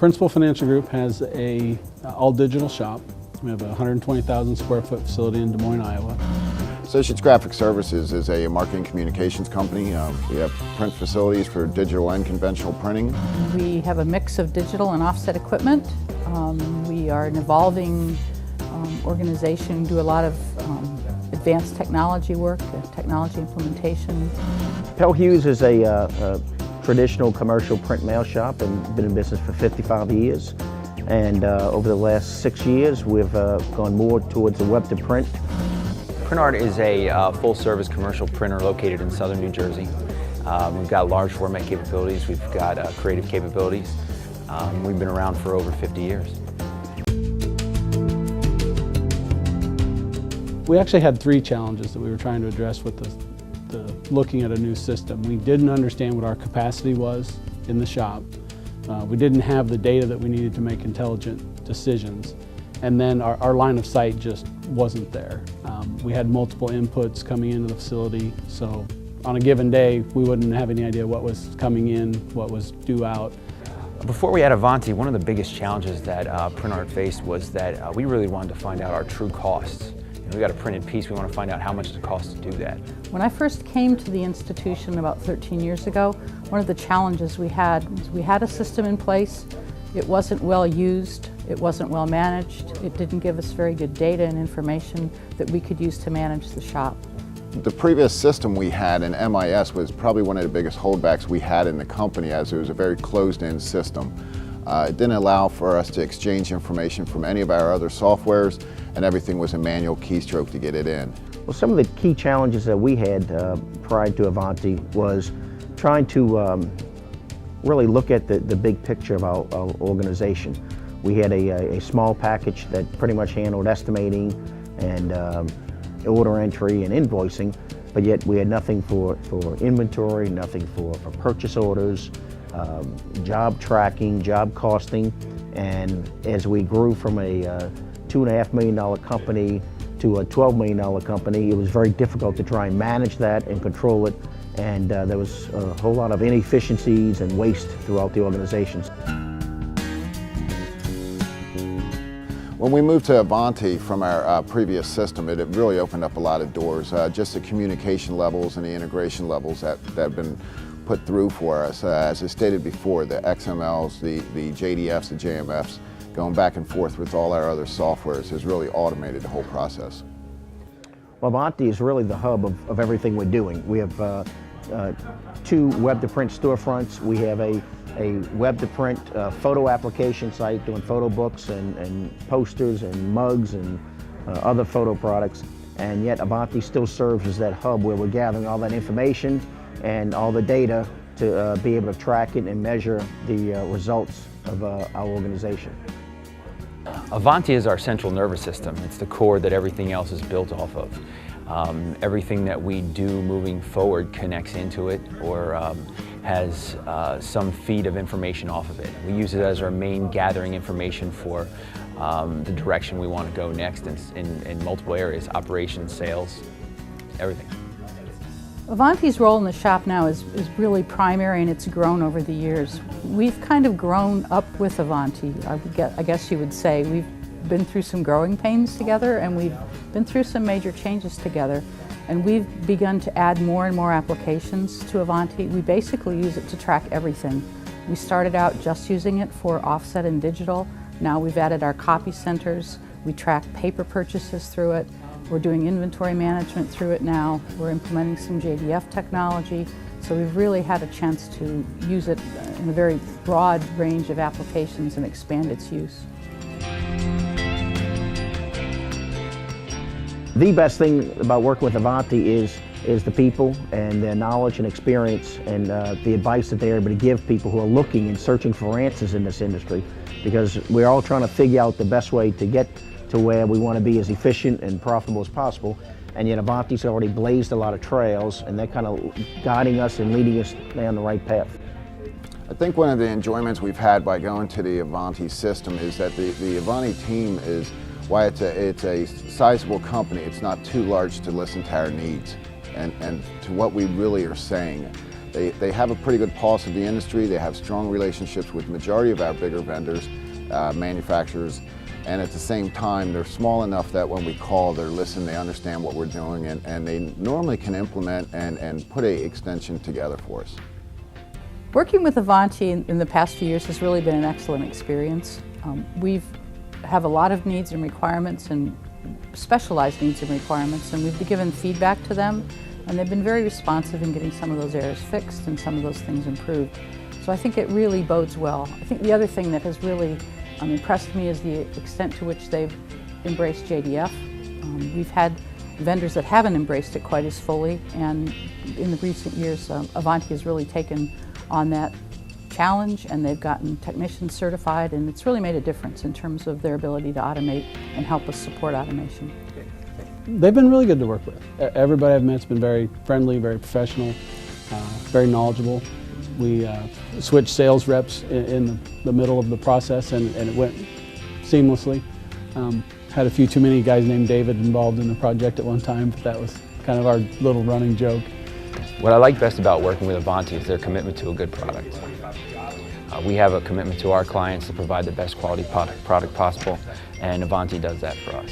Principal Financial Group has a all-digital shop. We have a 120,000 square foot facility in Des Moines, Iowa. Associates Graphic Services is a marketing communications company. We have print facilities for digital and conventional printing. We have a mix of digital and offset equipment. We are an evolving organization, do a lot of advanced technology work, technology implementation. Pell Hughes is a traditional commercial print mail shop and been in business for 55 years. And over the last 6 years, we've gone more towards the web to print. PrintArt is a full-service commercial printer located in southern New Jersey. We've got large format capabilities, we've got creative capabilities. We've been around for over 50 years. We actually had 3 challenges that we were trying to address with looking at a new system. We didn't understand what our capacity was in the shop. We didn't have the data that we needed to make intelligent decisions. And then our line of sight just wasn't there. We had multiple inputs coming into the facility, so on a given day, we wouldn't have any idea what was coming in, what was due out. Before we had Avanti, one of the biggest challenges that PrintArt faced was that we really wanted to find out our true costs. We got a printed piece, we want to find out how much it costs to do that. When I first came to the institution about 13 years ago, one of the challenges we had was we had a system in place. It wasn't well used, it wasn't well managed, it didn't give us very good data and information that we could use to manage the shop. The previous system we had in MIS was probably one of the biggest holdbacks we had in the company, as it was a very closed-in system. It didn't allow for us to exchange information from any of our other softwares, and everything was a manual keystroke to get it in. Well, some of the key challenges that we had prior to Avanti was trying to really look at the big picture of our organization. We had a small package that pretty much handled estimating and order entry and invoicing, but yet we had nothing for inventory, nothing for purchase orders, job tracking, job costing. And as we grew from a $2.5 million company to a $12 million company, it was very difficult to try and manage that and control it. And there was a whole lot of inefficiencies and waste throughout the organizations. When we moved to Avanti from our previous system, it really opened up a lot of doors. Just the communication levels and the integration levels that have been put through for us. As I stated before, the XMLs, the JDFs, the JMFs, going back and forth with all our other softwares has really automated the whole process. Well, Avanti is really the hub of everything we're doing. We have 2 web-to-print storefronts. We have a web-to-print photo application site doing photo books and posters and mugs and other photo products. And yet Avanti still serves as that hub where we're gathering all that information and all the data to be able to track it and measure the results of our organization. Avanti is our central nervous system. It's the core that everything else is built off of. Everything that we do moving forward connects into it or has some feed of information off of it. We use it as our main gathering information for the direction we want to go next in multiple areas, operations, sales, everything. Avanti's role in the shop now is really primary, and it's grown over the years. We've kind of grown up with Avanti, I guess you would say. We've been through some growing pains together, and we've been through some major changes together. And we've begun to add more and more applications to Avanti. We basically use it to track everything. We started out just using it for offset and digital. Now we've added our copy centers. We track paper purchases through it. We're doing inventory management through it now. We're implementing some JDF technology. So we've really had a chance to use it in a very broad range of applications and expand its use. The best thing about working with Avanti is the people and their knowledge and experience and the advice that they're able to give people who are looking and searching for answers in this industry, because we're all trying to figure out the best way to get to where we want to be as efficient and profitable as possible. And yet Avanti's already blazed a lot of trails, and they're kind of guiding us and leading us down the right path. I think one of the enjoyments we've had by going to the Avanti system is that the Avanti team is, why it's a sizable company, it's not too large to listen to our needs and to what we really are saying. They have a pretty good pulse of the industry. They have strong relationships with the majority of our bigger vendors, manufacturers, and at the same time they're small enough that when we call, they listen, they understand what we're doing, and they normally can implement and put an extension together for us. Working with Avanti in the past few years has really been an excellent experience. We have a lot of needs and requirements, and specialized needs and requirements, and we've been given feedback to them, and they've been very responsive in getting some of those errors fixed and some of those things improved. So I think it really bodes well. I think the other thing that has really impressed me is the extent to which they've embraced JDF. We've had vendors that haven't embraced it quite as fully, and in the recent years Avanti has really taken on that challenge, and they've gotten technicians certified, and it's really made a difference in terms of their ability to automate and help us support automation. They've been really good to work with. Everybody I've met's been very friendly, very professional, very knowledgeable. We switched sales reps in the middle of the process, and it went seamlessly. Had a few too many guys named David involved in the project at one time, but that was kind of our little running joke. What I like best about working with Avanti is their commitment to a good product. We have a commitment to our clients to provide the best quality product possible, and Avanti does that for us.